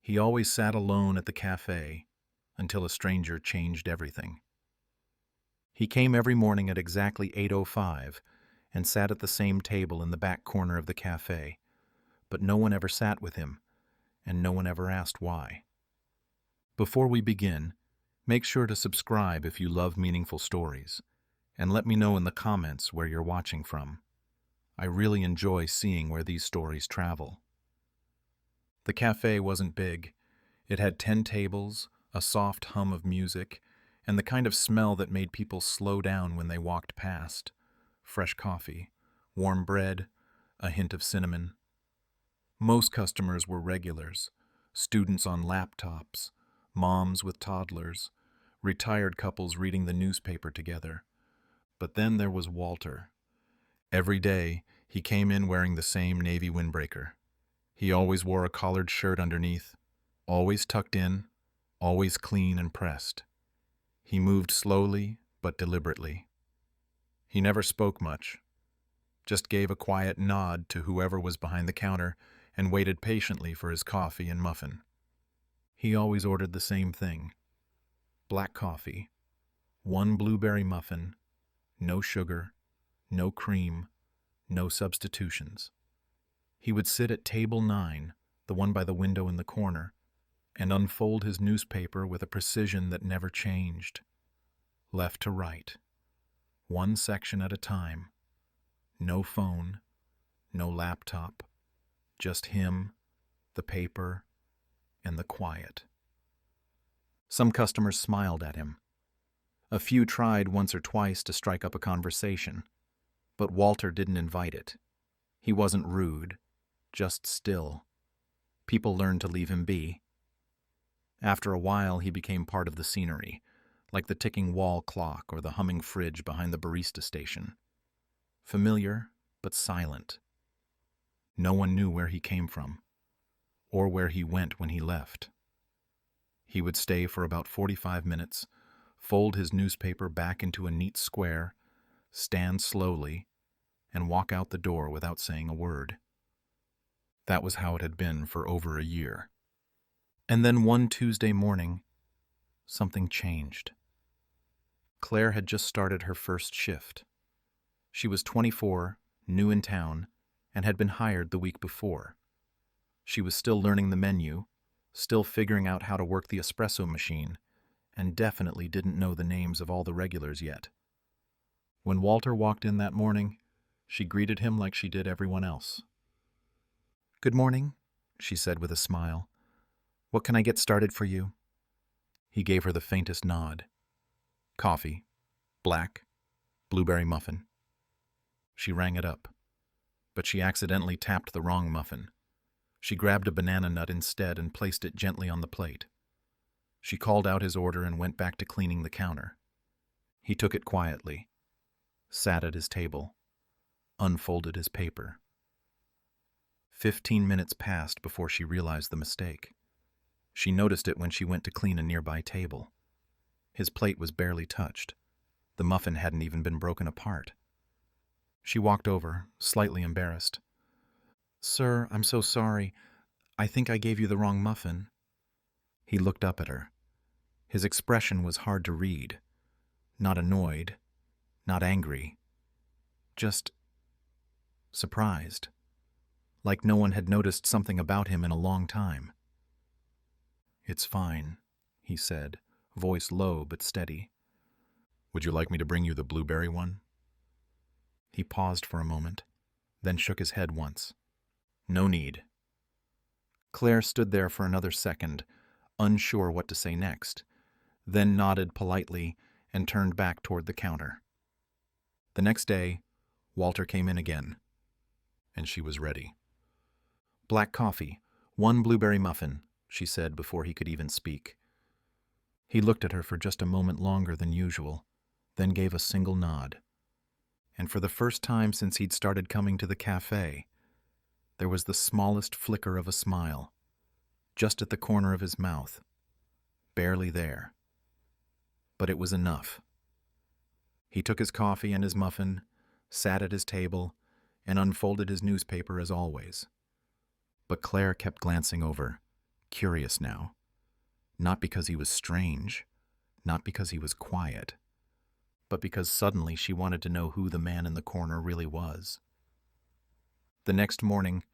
He always sat alone at the cafe until a stranger changed everything. He came every morning at exactly 8:05 and sat at the same table in the back corner of the cafe, but no one ever sat with him, and no one ever asked why. Before we begin, make sure to subscribe if you love meaningful stories, and let me know in the comments where you're watching from. I really enjoy seeing where these stories travel. The cafe wasn't big. It had 10 tables, a soft hum of music, and the kind of smell that made people slow down when they walked past. Fresh coffee, warm bread, a hint of cinnamon. Most customers were regulars, students on laptops, moms with toddlers, retired couples reading the newspaper together. But then there was Walter. Every day, he came in wearing the same navy windbreaker. He always wore a collared shirt underneath, always tucked in, always clean and pressed. He moved slowly but deliberately. He never spoke much, just gave a quiet nod to whoever was behind the counter and waited patiently for his coffee and muffin. He always ordered the same thing: black coffee, one blueberry muffin, no sugar, no cream, no substitutions. He would sit at table 9, the one by the window in the corner, and unfold his newspaper with a precision that never changed. Left to right, one section at a time. No phone, no laptop, just him, the paper, and the quiet. Some customers smiled at him. A few tried once or twice to strike up a conversation, but Walter didn't invite it. He wasn't rude, just still. People learned to leave him be. After a while, he became part of the scenery, like the ticking wall clock or the humming fridge behind the barista station. Familiar, but silent. No one knew where he came from, or where he went when he left. He would stay for about 45 minutes, fold his newspaper back into a neat square, stand slowly, and walk out the door without saying a word. That was how it had been for over a year. And then one Tuesday morning, something changed. Claire had just started her first shift. She was 24, new in town, and had been hired the week before. She was still learning the menu, still figuring out how to work the espresso machine, and definitely didn't know the names of all the regulars yet. When Walter walked in that morning, she greeted him like she did everyone else. "Good morning," she said with a smile. "What can I get started for you?" He gave her the faintest nod. "Coffee, black, blueberry muffin." She rang it up, but she accidentally tapped the wrong muffin. She grabbed a banana nut instead and placed it gently on the plate. She called out his order and went back to cleaning the counter. He took it quietly, sat at his table, unfolded his paper. 15 minutes passed before she realized the mistake. She noticed it when she went to clean a nearby table. His plate was barely touched. The muffin hadn't even been broken apart. She walked over, slightly embarrassed. "Sir, I'm so sorry. I think I gave you the wrong muffin." He looked up at her. His expression was hard to read. Not annoyed, not angry, just surprised, like no one had noticed something about him in a long time. "It's fine," he said, voice low but steady. "Would you like me to bring you the blueberry one?" He paused for a moment, then shook his head once. "No need." Claire stood there for another second, unsure what to say next, then nodded politely and turned back toward the counter. The next day, Walter came in again, and she was ready. "Black coffee, one blueberry muffin," she said before he could even speak. He looked at her for just a moment longer than usual, then gave a single nod. And for the first time since he'd started coming to the cafe, there was the smallest flicker of a smile, just at the corner of his mouth, barely there. But it was enough. He took his coffee and his muffin, sat at his table, and unfolded his newspaper as always. But Claire kept glancing over, curious now. Not because he was strange, not because he was quiet, but because suddenly she wanted to know who the man in the corner really was. The next morning,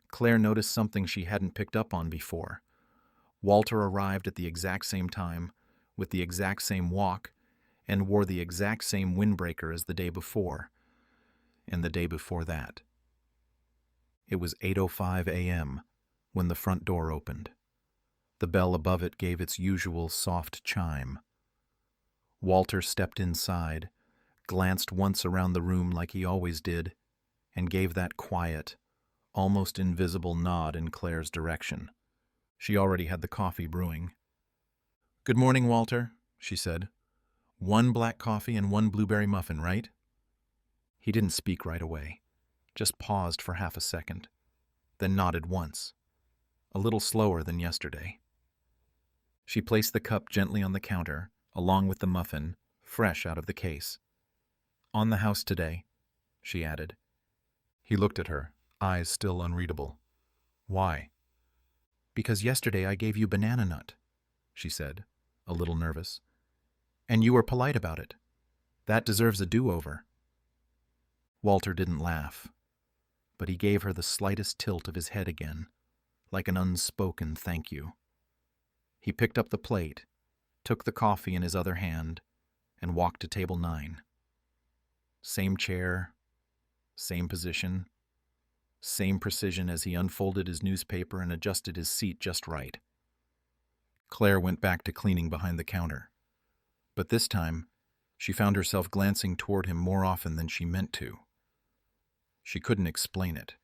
Claire noticed something she hadn't picked up on before. Walter arrived at the exact same time, with the exact same walk, and wore the exact same windbreaker as the day before, and the day before that. It was 8:05 a.m. when the front door opened. The bell above it gave its usual soft chime. Walter stepped inside, glanced once around the room like he always did, and gave that quiet, almost invisible nod in Claire's direction. She already had the coffee brewing. "Good morning, Walter," she said. "One black coffee and one blueberry muffin, right?" He didn't speak right away, just paused for half a second, then nodded once, a little slower than yesterday. She placed the cup gently on the counter, along with the muffin, fresh out of the case. "On the house today," she added. He looked at her, eyes still unreadable. "Why?" "Because yesterday I gave you banana nut," she said, a little nervous. "And you were polite about it. That deserves a do-over." Walter didn't laugh, but he gave her the slightest tilt of his head again, like an unspoken thank you. He picked up the plate, took the coffee in his other hand, and walked to table 9. Same chair, same position, same precision as he unfolded his newspaper and adjusted his seat just right. Claire went back to cleaning behind the counter, but this time she found herself glancing toward him more often than she meant to. She couldn't explain it.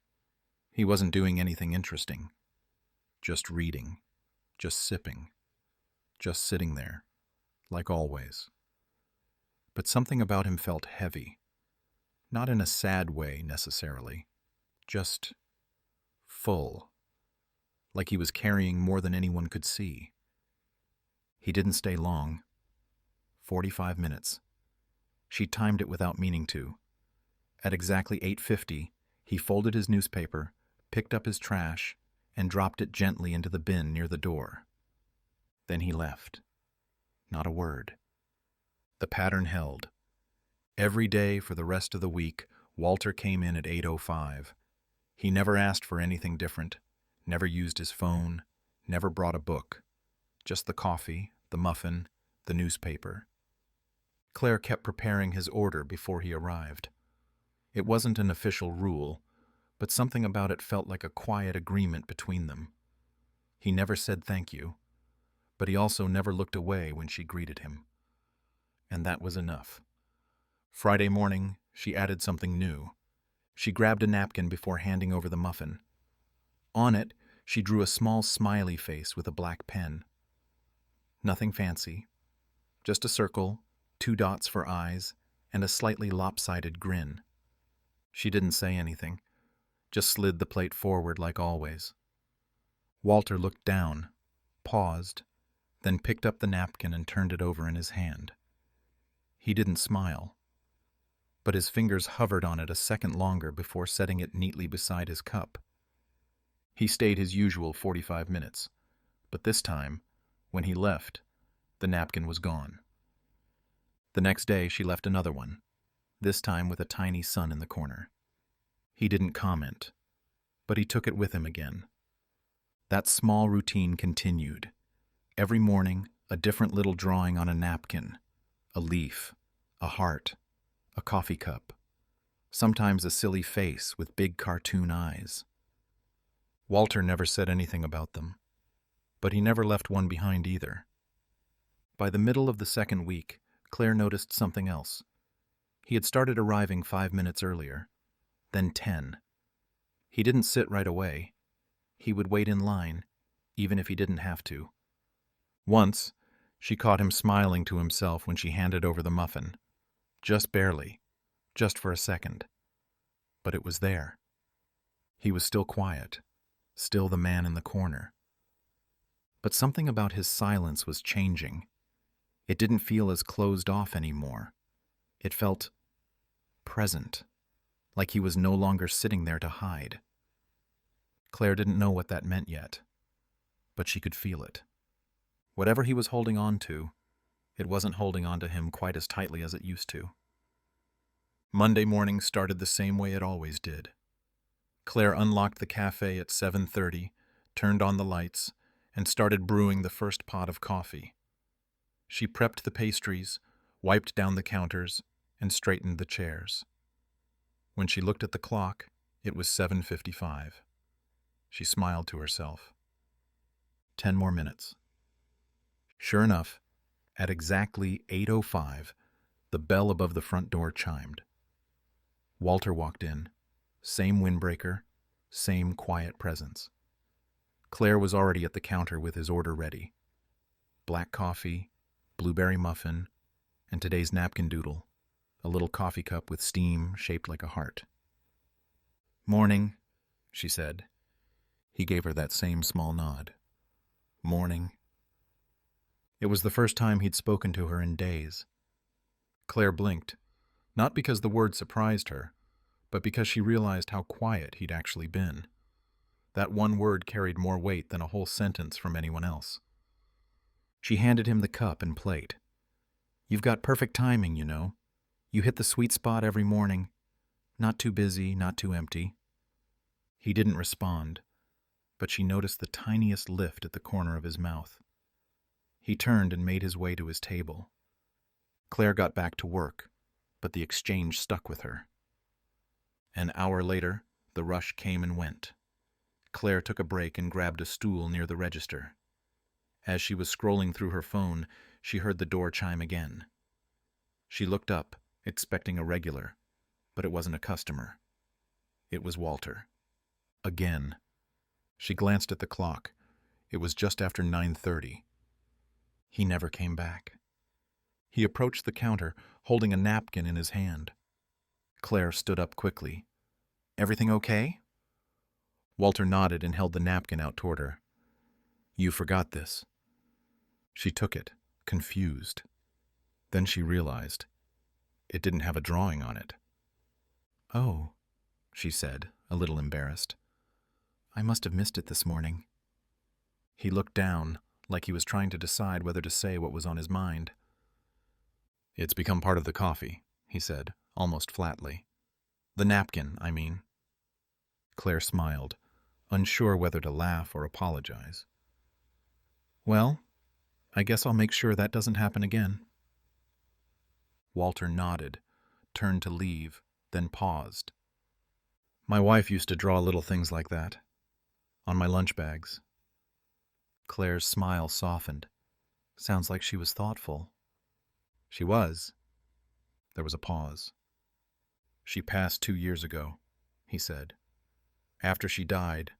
He wasn't doing anything interesting. Just reading, just sipping, just sitting there, like always. But something about him felt heavy. Not in a sad way, necessarily. Just full. Like he was carrying more than anyone could see. He didn't stay long. 45 minutes. She timed it without meaning to. At exactly 8:50, he folded his newspaper, picked up his trash, and dropped it gently into the bin near the door. Then he left. Not a word. The pattern held. Every day for the rest of the week, Walter came in at 8:05. He never asked for anything different, never used his phone, never brought a book. Just the coffee, the muffin, the newspaper. Claire kept preparing his order before he arrived. It wasn't an official rule, but something about it felt like a quiet agreement between them. He never said thank you, but he also never looked away when she greeted him. And that was enough. Friday morning, she added something new. She grabbed a napkin before handing over the muffin. On it, she drew a small smiley face with a black pen. Nothing fancy. Just a circle, 2 dots for eyes, and a slightly lopsided grin. She didn't say anything, just slid the plate forward like always. Walter looked down, paused, then picked up the napkin and turned it over in his hand. He didn't smile, but his fingers hovered on it a second longer before setting it neatly beside his cup. He stayed his usual 45 minutes, but this time, when he left, the napkin was gone. The next day she left another one, this time with a tiny sun in the corner. He didn't comment, but he took it with him again. That small routine continued. Every morning, a different little drawing on a napkin, a leaf, a heart, a coffee cup, sometimes a silly face with big cartoon eyes. Walter never said anything about them, but he never left one behind either. By the middle of the second week, Claire noticed something else. He had started arriving 5 minutes earlier, then 10. He didn't sit right away. He would wait in line, even if he didn't have to. Once, she caught him smiling to himself when she handed over the muffin. Just barely, just for a second. But it was there. He was still quiet, still the man in the corner. But something about his silence was changing. It didn't feel as closed off anymore. It felt present, like he was no longer sitting there to hide. Claire didn't know what that meant yet, but she could feel it. Whatever he was holding on to, it wasn't holding on to him quite as tightly as it used to. Monday morning started the same way it always did. Claire unlocked the cafe at 7:30, turned on the lights, and started brewing the first pot of coffee. She prepped the pastries, wiped down the counters, and straightened the chairs. When she looked at the clock, it was 7:55. She smiled to herself. 10 more minutes. Sure enough, at exactly 8:05, the bell above the front door chimed. Walter walked in, same windbreaker, same quiet presence. Claire was already at the counter with his order ready. Black coffee, blueberry muffin, and today's napkin doodle, a little coffee cup with steam shaped like a heart. "Morning," she said. He gave her that same small nod. "Morning." It was the first time he'd spoken to her in days. Claire blinked, not because the word surprised her, but because she realized how quiet he'd actually been. That one word carried more weight than a whole sentence from anyone else. She handed him the cup and plate. "You've got perfect timing, you know. You hit the sweet spot every morning. Not too busy, not too empty." He didn't respond, but she noticed the tiniest lift at the corner of his mouth. He turned and made his way to his table. Claire got back to work, but the exchange stuck with her. An hour later, the rush came and went. Claire took a break and grabbed a stool near the register. As she was scrolling through her phone, she heard the door chime again. She looked up, expecting a regular, but it wasn't a customer. It was Walter. Again. She glanced at the clock. It was just after 9:30. He never came back. He approached the counter, holding a napkin in his hand. Claire stood up quickly. "Everything okay?" Walter nodded and held the napkin out toward her. "You forgot this." She took it, confused. Then she realized it didn't have a drawing on it. "Oh," she said, a little embarrassed. "I must have missed it this morning." He looked down, like he was trying to decide whether to say what was on his mind. "It's become part of the coffee," he said, almost flatly. "The napkin, I mean." Claire smiled, unsure whether to laugh or apologize. "Well, I guess I'll make sure that doesn't happen again." Walter nodded, turned to leave, then paused. "My wife used to draw little things like that, on my lunch bags." Claire's smile softened. "Sounds like she was thoughtful." "She was." There was a pause. "She passed 2 years ago," he said. "After she died,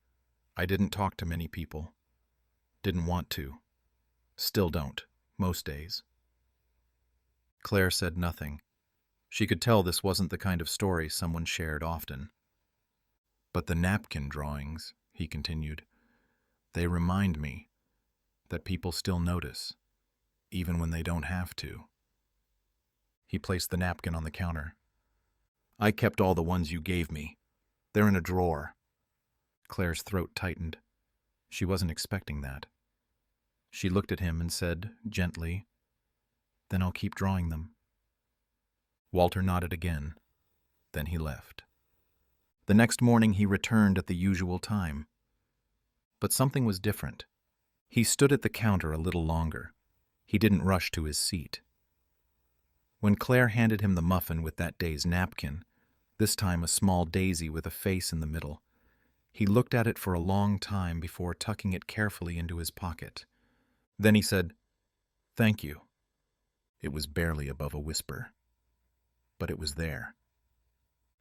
I didn't talk to many people. Didn't want to. Still don't, most days." Claire said nothing. She could tell this wasn't the kind of story someone shared often. "But the napkin drawings," he continued, "they remind me that people still notice, even when they don't have to." He placed the napkin on the counter. "I kept all the ones you gave me. They're in a drawer." Claire's throat tightened. She wasn't expecting that. She looked at him and said, gently, "Then I'll keep drawing them." Walter nodded again. Then he left. The next morning he returned at the usual time. But something was different. He stood at the counter a little longer. He didn't rush to his seat. When Claire handed him the muffin with that day's napkin, this time a small daisy with a face in the middle, he looked at it for a long time before tucking it carefully into his pocket. Then he said, "Thank you." It was barely above a whisper. But it was there.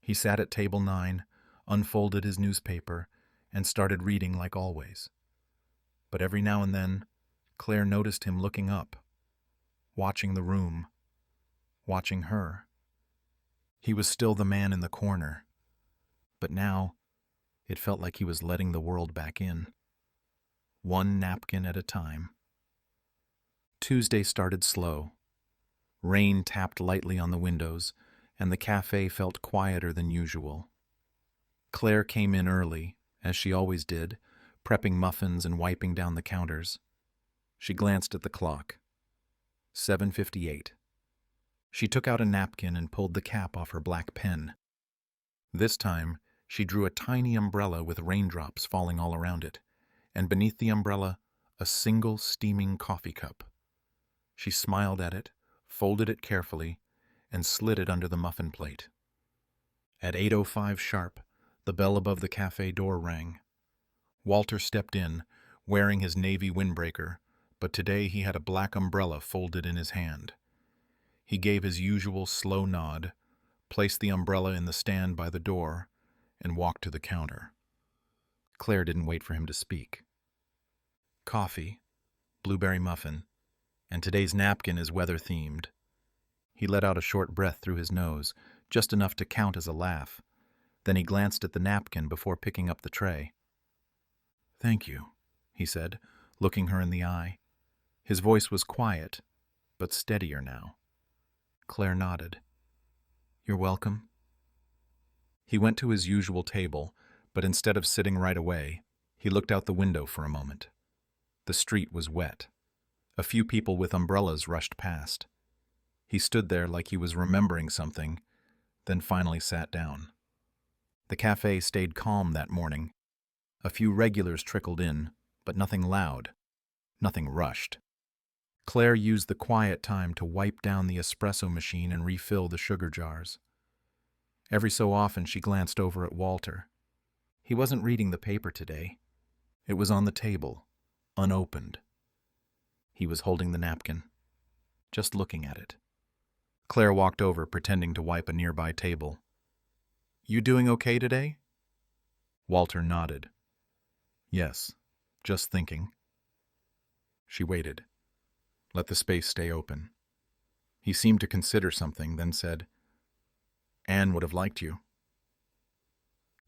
He sat at table 9, unfolded his newspaper, and started reading like always. But every now and then, Claire noticed him looking up, watching the room, watching her. He was still the man in the corner, but now it felt like he was letting the world back in, one napkin at a time. Tuesday started slow. Rain tapped lightly on the windows, and the cafe felt quieter than usual. Claire came in early, as she always did, prepping muffins and wiping down the counters. She glanced at the clock. 7:58. She took out a napkin and pulled the cap off her black pen. This time, she drew a tiny umbrella with raindrops falling all around it, and beneath the umbrella, a single steaming coffee cup. She smiled at it, folded it carefully, and slid it under the muffin plate. At 8:05 sharp, the bell above the cafe door rang. Walter stepped in, wearing his navy windbreaker, but today he had a black umbrella folded in his hand. He gave his usual slow nod, placed the umbrella in the stand by the door, and walked to the counter. Claire didn't wait for him to speak. Coffee, blueberry muffin, and today's napkin is weather-themed. He let out a short breath through his nose, just enough to count as a laugh. Then he glanced at the napkin before picking up the tray. "Thank you," he said, looking her in the eye. His voice was quiet, but steadier now. Claire nodded. "You're welcome." He went to his usual table, but instead of sitting right away, he looked out the window for a moment. The street was wet. A few people with umbrellas rushed past. He stood there like he was remembering something, then finally sat down. The cafe stayed calm that morning. A few regulars trickled in, but nothing loud, nothing rushed. Claire used the quiet time to wipe down the espresso machine and refill the sugar jars. Every so often she glanced over at Walter. He wasn't reading the paper today. It was on the table, unopened. He was holding the napkin, just looking at it. Claire walked over, pretending to wipe a nearby table. "You doing okay today?" Walter nodded. "Yes, just thinking." She waited. Let the space stay open. He seemed to consider something, then said, "Anne would have liked you."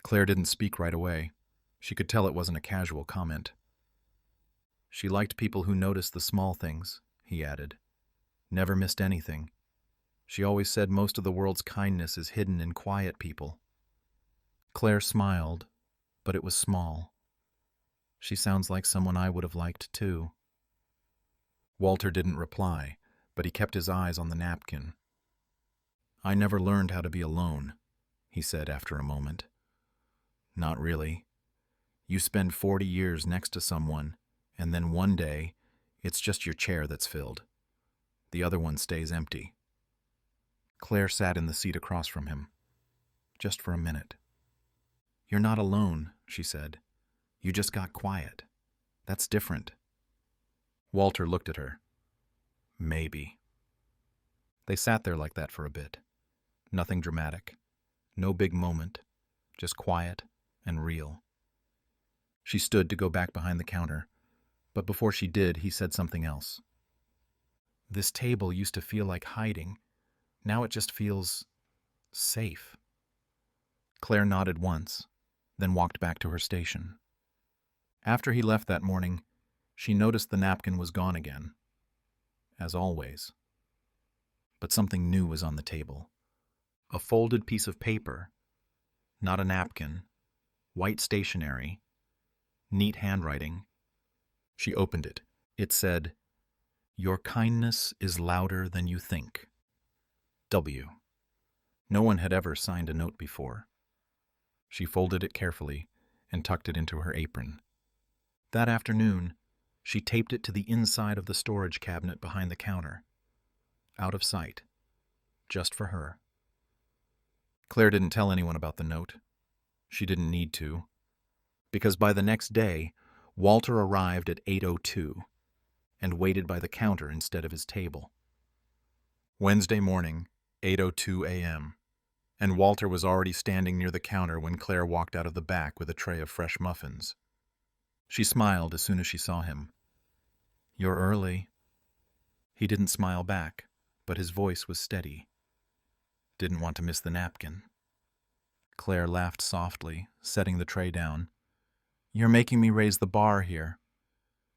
Claire didn't speak right away. She could tell it wasn't a casual comment. "She liked people who noticed the small things," he added. "Never missed anything. She always said most of the world's kindness is hidden in quiet people." Claire smiled, but it was small. "She sounds like someone I would have liked too." Walter didn't reply, but he kept his eyes on the napkin. "I never learned how to be alone," he said after a moment. "Not really. You spend 40 years next to someone, and then one day, it's just your chair that's filled. The other one stays empty." Claire sat in the seat across from him, just for a minute. "You're not alone," she said. "You just got quiet. That's different." Walter looked at her. "Maybe." They sat there like that for a bit. Nothing dramatic. No big moment. Just quiet and real. She stood to go back behind the counter, but before she did, he said something else. "This table used to feel like hiding. Now it just feels safe." Claire nodded once, then walked back to her station. After he left that morning, she noticed the napkin was gone again, as always. But something new was on the table. A folded piece of paper, not a napkin, white stationery, neat handwriting. She opened it. It said, "Your kindness is louder than you think. W." No one had ever signed a note before. She folded it carefully and tucked it into her apron. That afternoon, she taped it to the inside of the storage cabinet behind the counter, out of sight, just for her. Claire didn't tell anyone about the note. She didn't need to, because by the next day, Walter arrived at 8:02 and waited by the counter instead of his table. Wednesday morning, 8:02 a.m., and Walter was already standing near the counter when Claire walked out of the back with a tray of fresh muffins. She smiled as soon as she saw him. "You're early." He didn't smile back, but his voice was steady. "Didn't want to miss the napkin." Claire laughed softly, setting the tray down. "You're making me raise the bar here."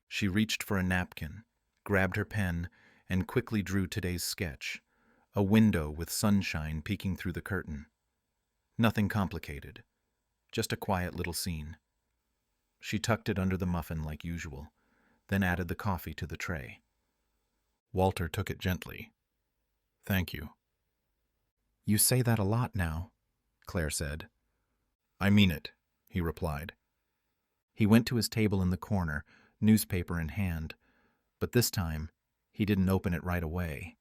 She reached for a napkin, grabbed her pen, and quickly drew today's sketch, a window with sunshine peeking through the curtain. Nothing complicated, just a quiet little scene. She tucked it under the muffin like usual, then added the coffee to the tray. Walter took it gently. "Thank you." "You say that a lot now," Claire said. "I mean it," he replied. He went to his table in the corner, newspaper in hand, but this time he didn't open it right away.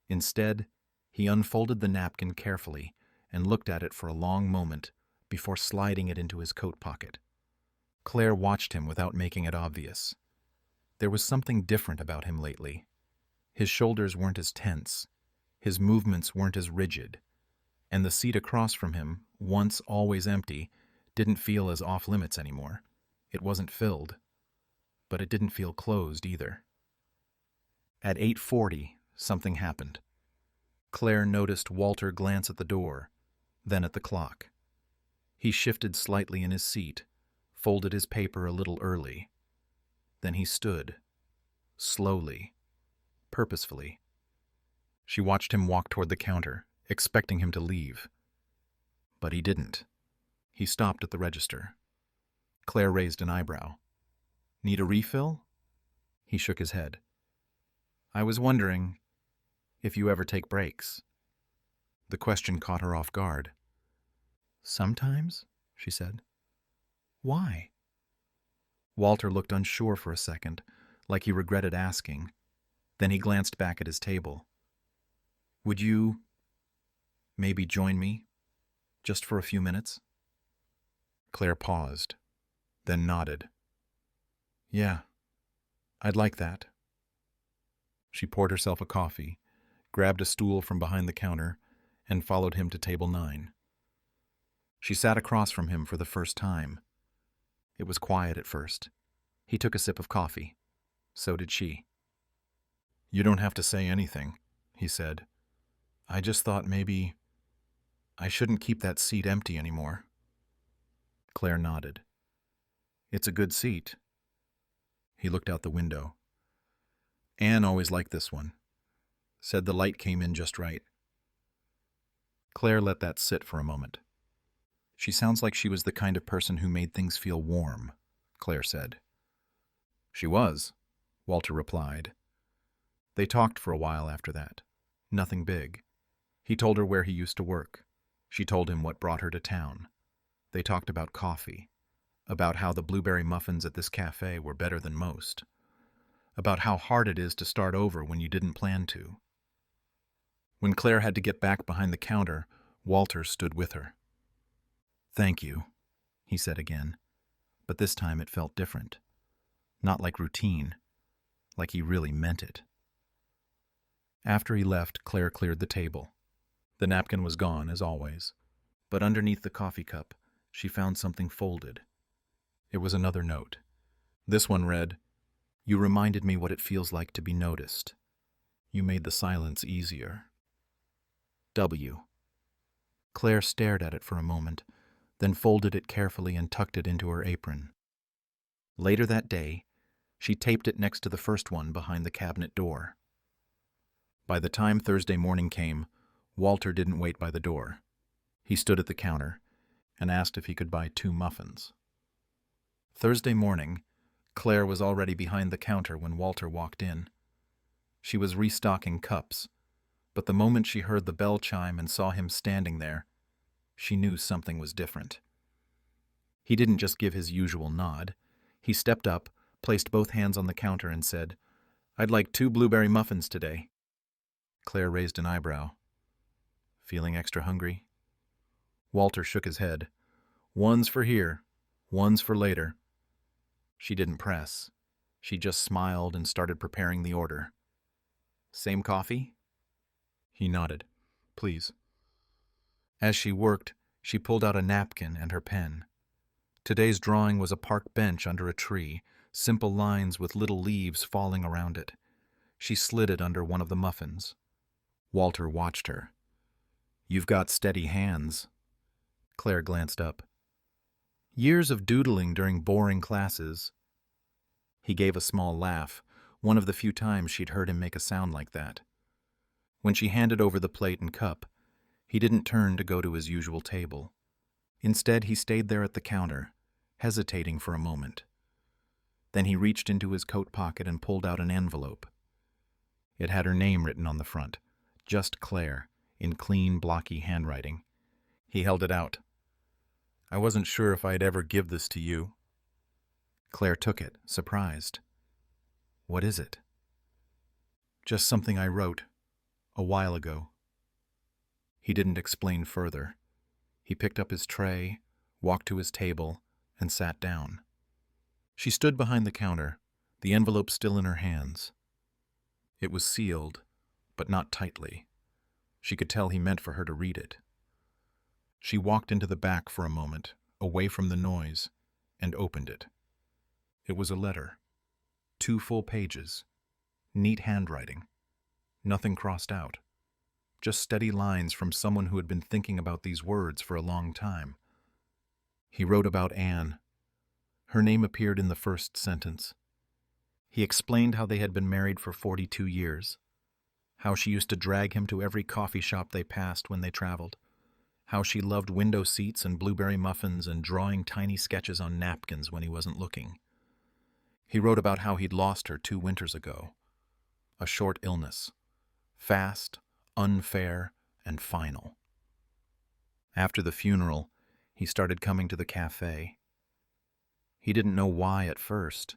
Instead, he unfolded the napkin carefully and looked at it for a long moment before sliding it into his coat pocket. Claire watched him without making it obvious. There was something different about him lately. His shoulders weren't as tense, his movements weren't as rigid, and the seat across from him, once always empty, didn't feel as off-limits anymore. It wasn't filled, but it didn't feel closed either. At 8:40, something happened. Claire noticed Walter glance at the door, then at the clock. He shifted slightly in his seat, folded his paper a little early. Then he stood, slowly, purposefully. She watched him walk toward the counter, expecting him to leave. But he didn't. He stopped at the register. Claire raised an eyebrow. "Need a refill?" He shook his head. "I was wondering if you ever take breaks." The question caught her off guard. "Sometimes," she said. "Why?" Walter looked unsure for a second, like he regretted asking. Then he glanced back at his table. "Would you maybe join me, just for a few minutes?" Claire paused, then nodded. "Yeah, I'd like that." She poured herself a coffee, grabbed a stool from behind the counter, and followed him to table 9. She sat across from him for the first time. It was quiet at first. He took a sip of coffee. So did she. "You don't have to say anything," he said. "I just thought maybe I shouldn't keep that seat empty anymore." Claire nodded. "It's a good seat." He looked out the window. "Anne always liked this one. Said the light came in just right." Claire let that sit for a moment. "She sounds like she was the kind of person who made things feel warm," Claire said. "She was," Walter replied. They talked for a while after that. Nothing big. He told her where he used to work. She told him what brought her to town. They talked about coffee, about how the blueberry muffins at this cafe were better than most, about how hard it is to start over when you didn't plan to. When Claire had to get back behind the counter, Walter stood with her. "Thank you," he said again, but this time it felt different. Not like routine, like he really meant it. After he left, Claire cleared the table. The napkin was gone, as always, but underneath the coffee cup, she found something folded. It was another note. This one read, "You reminded me what it feels like to be noticed. You made the silence easier. W." Claire stared at it for a moment, then folded it carefully and tucked it into her apron. Later that day, she taped it next to the first one behind the cabinet door. By the time Thursday morning came, Walter didn't wait by the door. He stood at the counter and asked if he could buy 2 muffins. Thursday morning, Claire was already behind the counter when Walter walked in. She was restocking cups, but the moment she heard the bell chime and saw him standing there, she knew something was different. He didn't just give his usual nod. He stepped up, placed both hands on the counter and said, "I'd like 2 blueberry muffins today." Claire raised an eyebrow. "Feeling extra hungry?" Walter shook his head. "One's for here, one's for later." She didn't press. She just smiled and started preparing the order. "Same coffee?" He nodded. "Please." As she worked, she pulled out a napkin and her pen. Today's drawing was a park bench under a tree, simple lines with little leaves falling around it. She slid it under one of the muffins. Walter watched her. "You've got steady hands." Claire glanced up. "Years of doodling during boring classes." He gave a small laugh, one of the few times she'd heard him make a sound like that. When she handed over the plate and cup, he didn't turn to go to his usual table. Instead, he stayed there at the counter, hesitating for a moment. Then he reached into his coat pocket and pulled out an envelope. It had her name written on the front, just Claire, in clean, blocky handwriting. He held it out. "I wasn't sure if I'd ever give this to you." Claire took it, surprised. "What is it?" "Just something I wrote, a while ago." He didn't explain further. He picked up his tray, walked to his table, and sat down. She stood behind the counter, the envelope still in her hands. It was sealed, but not tightly. She could tell he meant for her to read it. She walked into the back for a moment, away from the noise, and opened it. It was a letter. 2 full pages. Neat handwriting. Nothing crossed out. Just steady lines from someone who had been thinking about these words for a long time. He wrote about Anne. Her name appeared in the first sentence. He explained how they had been married for 42 years, how she used to drag him to every coffee shop they passed when they traveled, how she loved window seats and blueberry muffins and drawing tiny sketches on napkins when he wasn't looking. He wrote about how he'd lost her 2 winters ago. A short illness. Fast, unfair, and final. After the funeral, he started coming to the cafe. He didn't know why at first.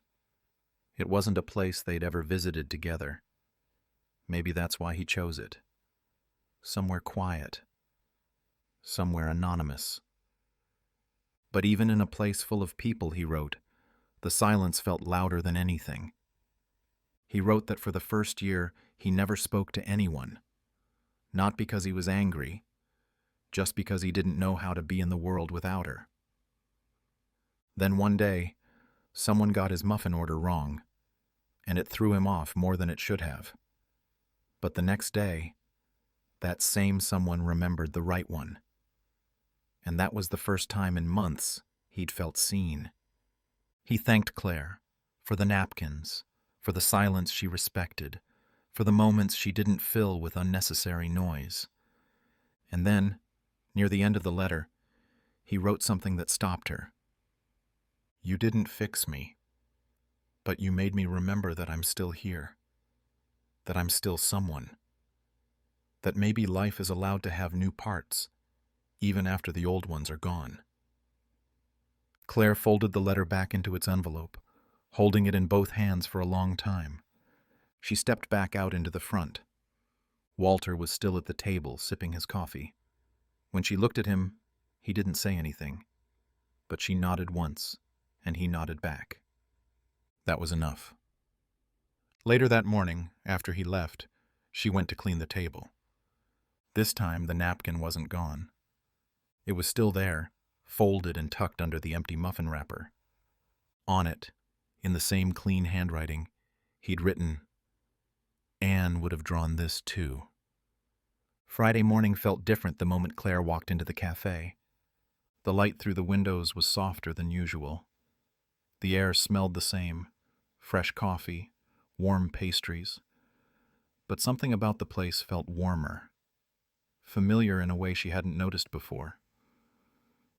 It wasn't a place they'd ever visited together. Maybe that's why he chose it. Somewhere quiet. Somewhere anonymous. But even in a place full of people, he wrote, the silence felt louder than anything. He wrote that for the first year, he never spoke to anyone. Not because he was angry, just because he didn't know how to be in the world without her. Then one day, someone got his muffin order wrong, and it threw him off more than it should have. But the next day, that same someone remembered the right one. And that was the first time in months he'd felt seen. He thanked Claire for the napkins, for the silence she respected, for the moments she didn't fill with unnecessary noise. And then, near the end of the letter, he wrote something that stopped her. "You didn't fix me, but you made me remember that I'm still here, that I'm still someone, that maybe life is allowed to have new parts, even after the old ones are gone." Claire folded the letter back into its envelope, holding it in both hands for a long time. She stepped back out into the front. Walter was still at the table, sipping his coffee. When she looked at him, he didn't say anything, but she nodded once, and he nodded back. That was enough. Later that morning, after he left, she went to clean the table. This time the napkin wasn't gone. It was still there, folded and tucked under the empty muffin wrapper. On it, in the same clean handwriting, he'd written, "Anne would have drawn this too." Friday morning felt different the moment Claire walked into the cafe. The light through the windows was softer than usual. The air smelled the same, fresh coffee, warm pastries. But something about the place felt warmer, familiar in a way she hadn't noticed before.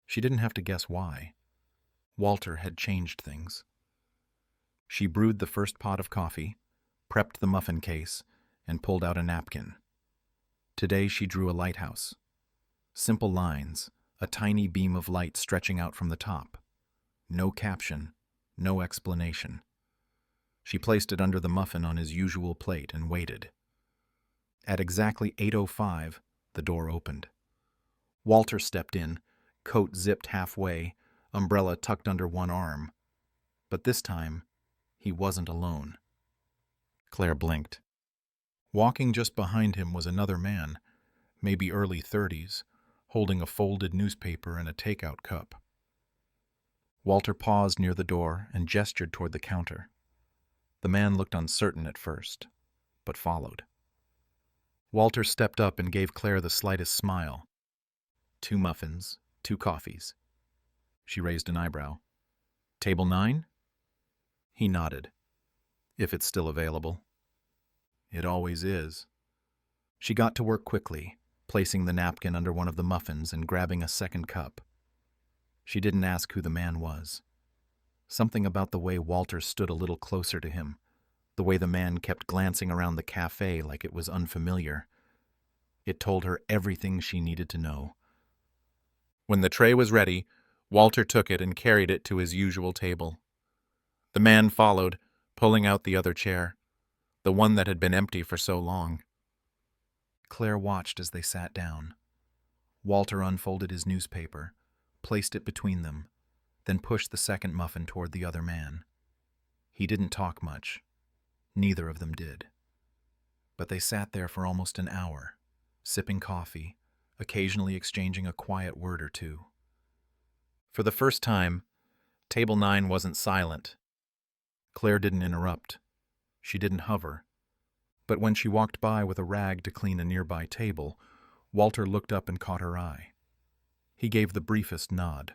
She didn't have to guess why. Walter had changed things. She brewed the first pot of coffee, prepped the muffin case, and pulled out a napkin. Today she drew a lighthouse. Simple lines, a tiny beam of light stretching out from the top. No caption, no explanation. She placed it under the muffin on his usual plate and waited. At exactly 8:05, the door opened. Walter stepped in, coat zipped halfway, umbrella tucked under one arm. But this time, he wasn't alone. Claire blinked. Walking just behind him was another man, maybe early 30s, holding a folded newspaper and a takeout cup. Walter paused near the door and gestured toward the counter. The man looked uncertain at first, but followed. Walter stepped up and gave Claire the slightest smile. 2 muffins, 2 coffees. She raised an eyebrow. "Table 9? He nodded. "If it's still available." "It always is." She got to work quickly, placing the napkin under one of the muffins and grabbing a second cup. She didn't ask who the man was. Something about the way Walter stood a little closer to him, the way the man kept glancing around the cafe like it was unfamiliar. It told her everything she needed to know. When the tray was ready, Walter took it and carried it to his usual table. The man followed, pulling out the other chair, the one that had been empty for so long. Claire watched as they sat down. Walter unfolded his newspaper, placed it between them, then pushed the second muffin toward the other man. He didn't talk much. Neither of them did. But they sat there for almost an hour, sipping coffee, occasionally exchanging a quiet word or two. For the first time, Table 9 wasn't silent. Claire didn't interrupt. She didn't hover. But when she walked by with a rag to clean a nearby table, Walter looked up and caught her eye. He gave the briefest nod.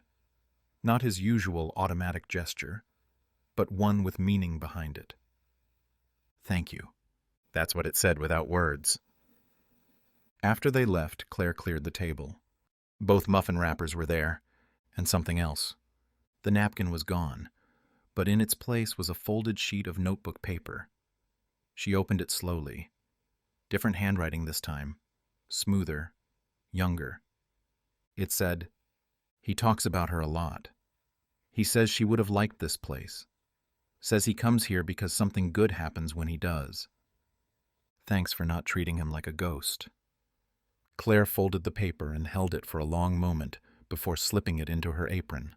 Not his usual automatic gesture, but one with meaning behind it. "Thank you." That's what it said without words. After they left, Claire cleared the table. Both muffin wrappers were there, and something else. The napkin was gone, but in its place was a folded sheet of notebook paper. She opened it slowly. Different handwriting this time. Smoother, younger. It said, "He talks about her a lot. He says she would have liked this place. Says he comes here because something good happens when he does. Thanks for not treating him like a ghost." Claire folded the paper and held it for a long moment before slipping it into her apron.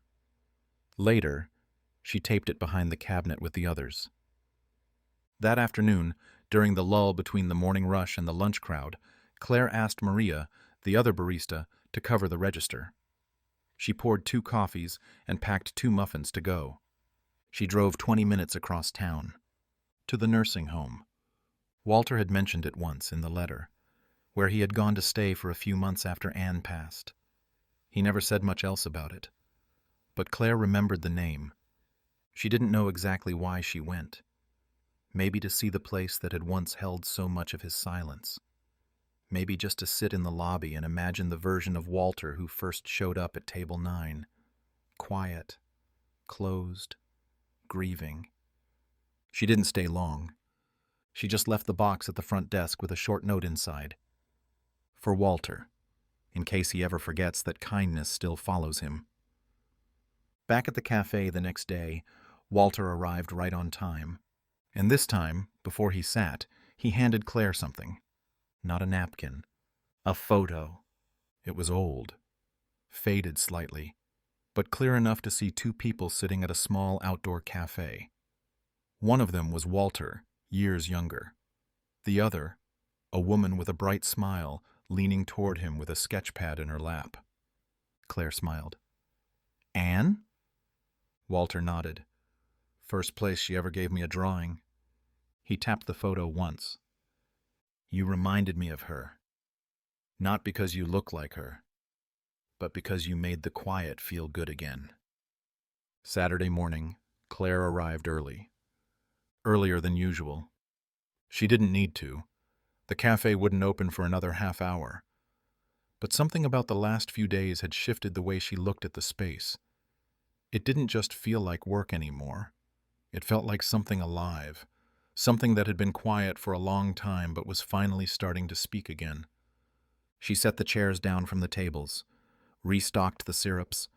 Later, she taped it behind the cabinet with the others. That afternoon, during the lull between the morning rush and the lunch crowd, Claire asked Maria, the other barista, to cover the register. She poured 2 coffees and packed 2 muffins to go. She drove 20 minutes across town. To the nursing home. Walter had mentioned it once in the letter, where he had gone to stay for a few months after Anne passed. He never said much else about it. But Claire remembered the name. She didn't know exactly why she went. Maybe to see the place that had once held so much of his silence. Maybe just to sit in the lobby and imagine the version of Walter who first showed up at Table 9. Quiet, closed, grieving. She didn't stay long. She just left the box at the front desk with a short note inside. For Walter, in case he ever forgets that kindness still follows him. Back at the cafe the next day, Walter arrived right on time. And this time, before he sat, he handed Claire something. Not a napkin. A photo. It was old. Faded slightly, but clear enough to see 2 people sitting at a small outdoor cafe. One of them was Walter, years younger. The other, a woman with a bright smile, leaning toward him with a sketch pad in her lap. Claire smiled. "Anne?" Walter nodded. "First place she ever gave me a drawing." He tapped the photo once. "You reminded me of her. Not because you look like her, but because you made the quiet feel good again." Saturday morning, Claire arrived early. Earlier than usual. She didn't need to. The cafe wouldn't open for another half hour. But something about the last few days had shifted the way she looked at the space. It didn't just feel like work anymore. It felt like something alive. Something that had been quiet for a long time but was finally starting to speak again. She set the chairs down from the tables, restocked the syrups,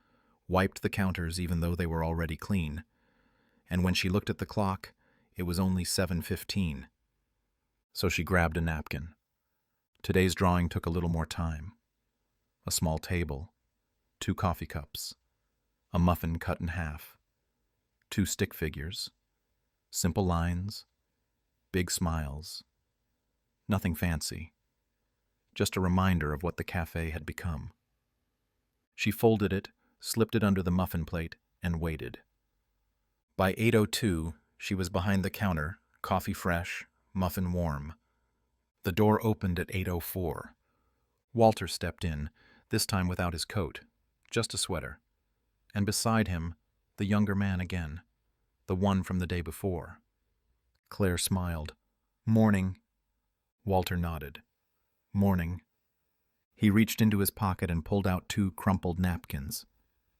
wiped the counters even though they were already clean. And when she looked at the clock, it was only 7:15. So she grabbed a napkin. Today's drawing took a little more time. A small table, 2 coffee cups, a muffin cut in half, 2 stick figures, simple lines, big smiles. Nothing fancy. Just a reminder of what the cafe had become. She folded it, slipped it under the muffin plate, and waited. By 8:02, she was behind the counter, coffee fresh, muffin warm. The door opened at 8:04. Walter stepped in, this time without his coat, just a sweater. And beside him, the younger man again, the one from the day before. Claire smiled. "Morning." Walter nodded. "Morning." He reached into his pocket and pulled out 2 crumpled napkins.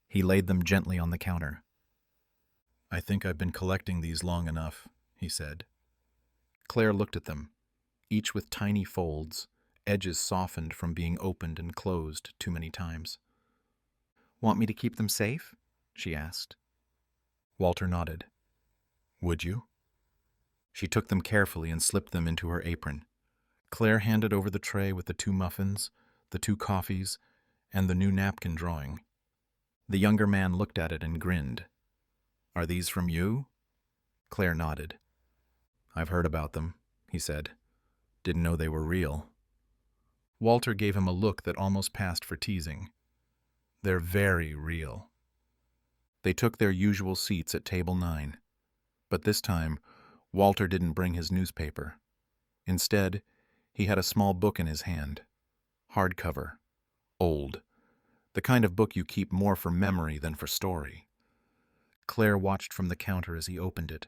He laid them gently on the counter. "I think I've been collecting these long enough," he said. Claire looked at them, each with tiny folds, edges softened from being opened and closed too many times. "Want me to keep them safe?" she asked. Walter nodded. "Would you?" She took them carefully and slipped them into her apron. Claire handed over the tray with the 2 muffins, the 2 coffees, and the new napkin drawing. The younger man looked at it and grinned. "Are these from you?" Claire nodded. "I've heard about them," he said. "Didn't know they were real." Walter gave him a look that almost passed for teasing. "They're very real." They took their usual seats at table 9. But this time, Walter didn't bring his newspaper. Instead, he had a small book in his hand. Hardcover. Old. The kind of book you keep more for memory than for story. Claire watched from the counter as he opened it.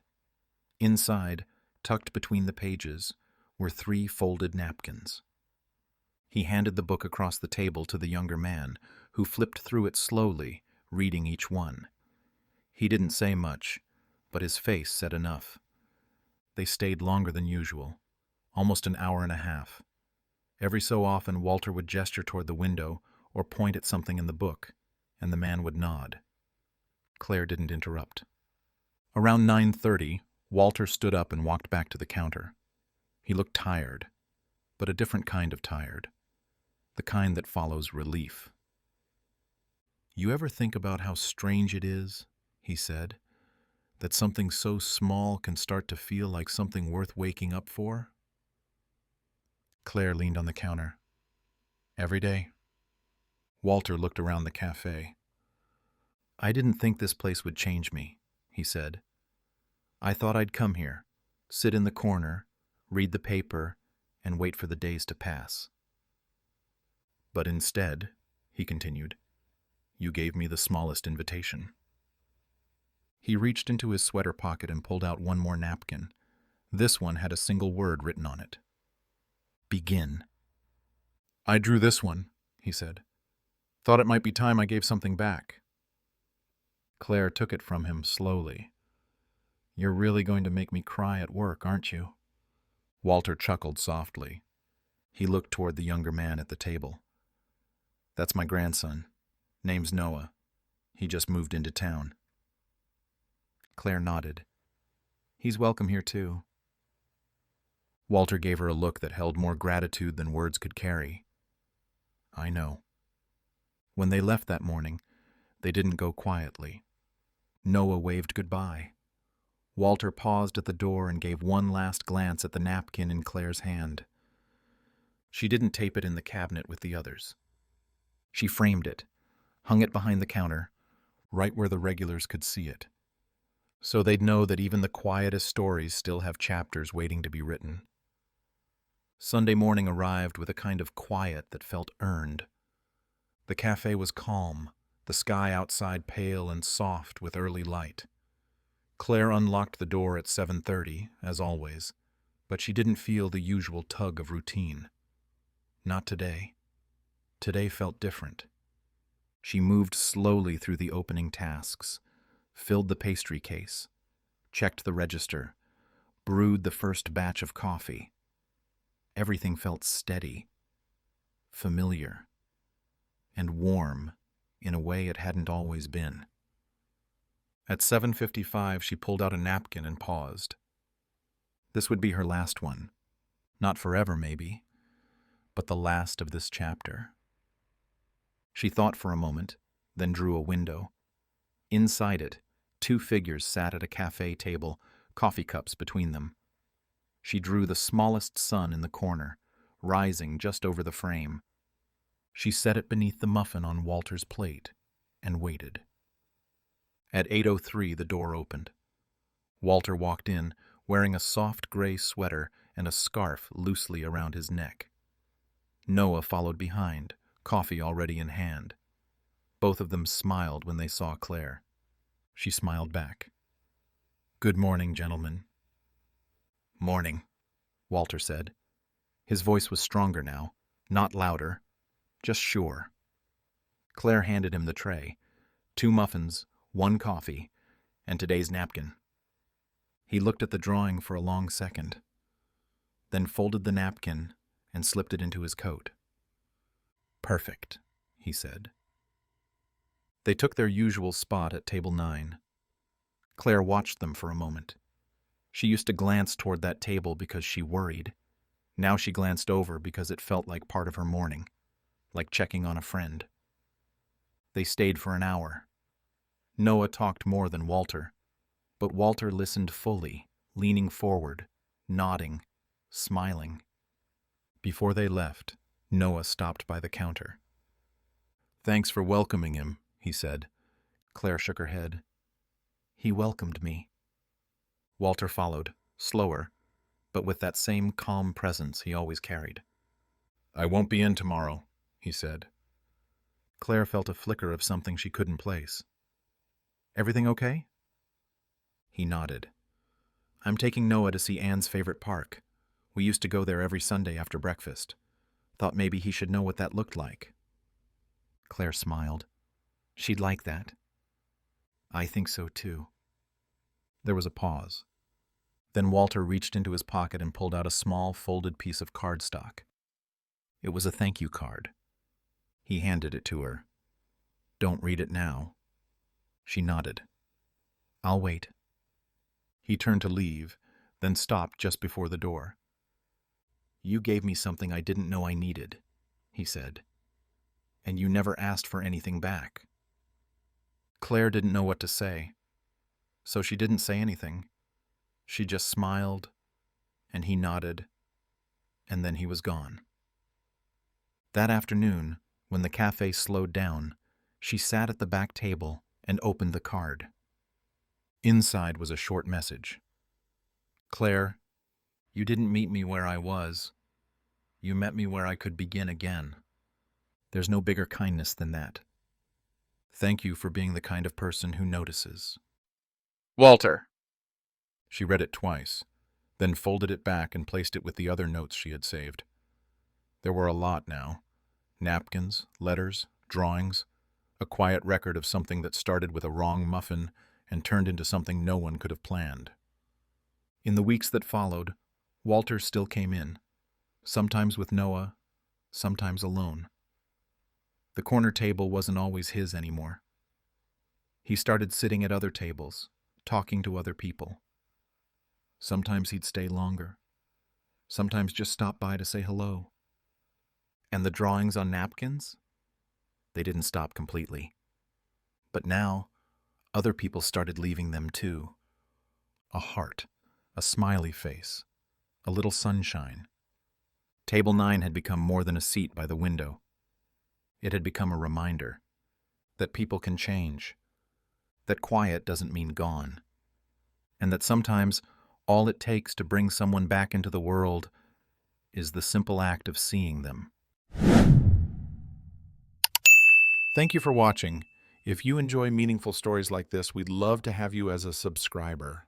Inside, tucked between the pages, were 3 folded napkins. He handed the book across the table to the younger man, who flipped through it slowly, reading each one. He didn't say much, but his face said enough. They stayed longer than usual, almost an hour and a half. Every so often, Walter would gesture toward the window or point at something in the book, and the man would nod. Claire didn't interrupt. Around 9:30, Walter stood up and walked back to the counter. He looked tired, but a different kind of tired. The kind that follows relief. "You ever think about how strange it is," he said, "that something so small can start to feel like something worth waking up for?" Claire leaned on the counter. "Every day." Walter looked around the cafe. "I didn't think this place would change me," he said. "I thought I'd come here, sit in the corner, read the paper, and wait for the days to pass. But instead," he continued, "you gave me the smallest invitation." He reached into his sweater pocket and pulled out one more napkin. This one had a single word written on it. "Begin." "I drew this one," he said. "Thought it might be time I gave something back." Claire took it from him slowly. "You're really going to make me cry at work, aren't you?" Walter chuckled softly. He looked toward the younger man at the table. "That's my grandson. Name's Noah. He just moved into town." Claire nodded. "He's welcome here too." Walter gave her a look that held more gratitude than words could carry. "I know." When they left that morning, they didn't go quietly. Noah waved goodbye. Walter paused at the door and gave one last glance at the napkin in Claire's hand. She didn't tape it in the cabinet with the others. She framed it, hung it behind the counter, right where the regulars could see it, so they'd know that even the quietest stories still have chapters waiting to be written. Sunday morning arrived with a kind of quiet that felt earned. The cafe was calm, the sky outside pale and soft with early light. Claire unlocked the door at 7:30, as always, but she didn't feel the usual tug of routine. Not today. Today felt different. She moved slowly through the opening tasks, filled the pastry case, checked the register, brewed the first batch of coffee. Everything felt steady, familiar, and warm in a way it hadn't always been. At 7:55, she pulled out a napkin and paused. This would be her last one. Not forever, maybe, but the last of this chapter. She thought for a moment, then drew a window. Inside it, 2 figures sat at a cafe table, coffee cups between them. She drew the smallest sun in the corner, rising just over the frame. She set it beneath the muffin on Walter's plate and waited. At 8:03, the door opened. Walter walked in, wearing a soft gray sweater and a scarf loosely around his neck. Noah followed behind, coffee already in hand. Both of them smiled when they saw Claire. She smiled back. "Good morning, gentlemen." "Morning," Walter said. His voice was stronger now, not louder, just sure. Claire handed him the tray, 2 muffins, 1 coffee, And today's napkin. He looked at the drawing for a long second, then folded the napkin and slipped it into his coat. Perfect, he said. They took their usual spot at table 9. Claire watched them for a moment. She used to glance toward that table because she worried. Now she glanced over because it felt like part of her morning, like checking on a friend. They stayed for an hour. Noah talked more than Walter, but Walter listened fully, leaning forward, nodding, smiling. Before they left, Noah stopped by the counter. "Thanks for welcoming him," he said. Claire shook her head. "He welcomed me." Walter followed, slower, but with that same calm presence he always carried. "I won't be in tomorrow," he said. Claire felt a flicker of something she couldn't place. "Everything okay?" He nodded. "I'm taking Noah to see Anne's favorite park. We used to go there every Sunday after breakfast. Thought maybe he should know what that looked like." Claire smiled. "She'd like that." "I think so too." There was a pause. Then Walter reached into his pocket and pulled out a small, folded piece of cardstock. It was a thank you card. He handed it to her. "Don't read it now." She nodded. "I'll wait." He turned to leave, then stopped just before the door. "You gave me something I didn't know I needed," he said. "And you never asked for anything back." Claire didn't know what to say, so she didn't say anything. She just smiled, and he nodded, and then he was gone. That afternoon, when the cafe slowed down, she sat at the back table and opened the card. Inside was a short message. "Claire, you didn't meet me where I was. You met me where I could begin again. There's no bigger kindness than that. Thank you for being the kind of person who notices. Walter." She read it twice, then folded it back and placed it with the other notes she had saved. There were a lot now. Napkins, letters, drawings, a quiet record of something that started with a wrong muffin and turned into something no one could have planned. In the weeks that followed, Walter still came in, sometimes with Noah, sometimes alone. The corner table wasn't always his anymore. He started sitting at other tables, talking to other people. Sometimes he'd stay longer, sometimes just stop by to say hello. And the drawings on napkins? They didn't stop completely. But now, other people started leaving them too. A heart, a smiley face, a little sunshine. Table 9 had become more than a seat by the window. It had become a reminder that people can change, that quiet doesn't mean gone, and that sometimes all it takes to bring someone back into the world is the simple act of seeing them. Thank you for watching. If you enjoy meaningful stories like this, we'd love to have you as a subscriber.